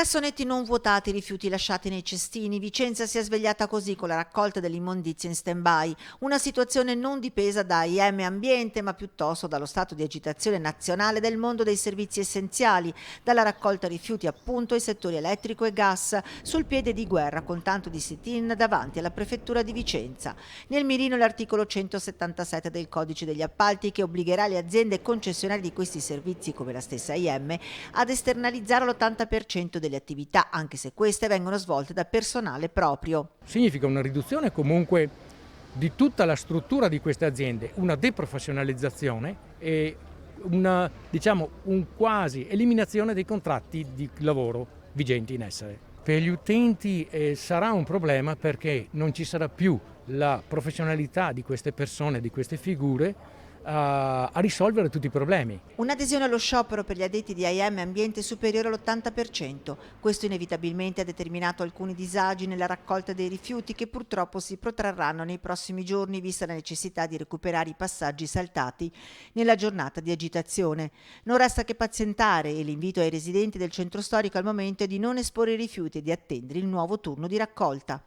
Cassonetti non vuotati, rifiuti lasciati nei cestini. Vicenza si è svegliata così con la raccolta dell'immondizia in stand-by. Una situazione non dipesa da IM Ambiente, ma piuttosto dallo stato di agitazione nazionale del mondo dei servizi essenziali, dalla raccolta rifiuti appunto ai settori elettrico e gas, sul piede di guerra con tanto di sit-in davanti alla prefettura di Vicenza. Nel mirino l'articolo 177 del Codice degli Appalti che obbligherà le aziende concessionarie di questi servizi, come la stessa IM, ad esternalizzare l'80% delle attività, anche se queste vengono svolte da personale proprio. Significa una riduzione comunque di tutta la struttura di queste aziende, una deprofessionalizzazione e un quasi eliminazione dei contratti di lavoro vigenti in essere. Per gli utenti sarà un problema perché non ci sarà più la professionalità di queste persone, di queste figure, a risolvere tutti i problemi. Un'adesione allo sciopero per gli addetti di IM Ambiente superiore all'80%. Questo inevitabilmente ha determinato alcuni disagi nella raccolta dei rifiuti che purtroppo si protrarranno nei prossimi giorni vista la necessità di recuperare i passaggi saltati nella giornata di agitazione. Non resta che pazientare e l'invito ai residenti del centro storico al momento è di non esporre i rifiuti e di attendere il nuovo turno di raccolta.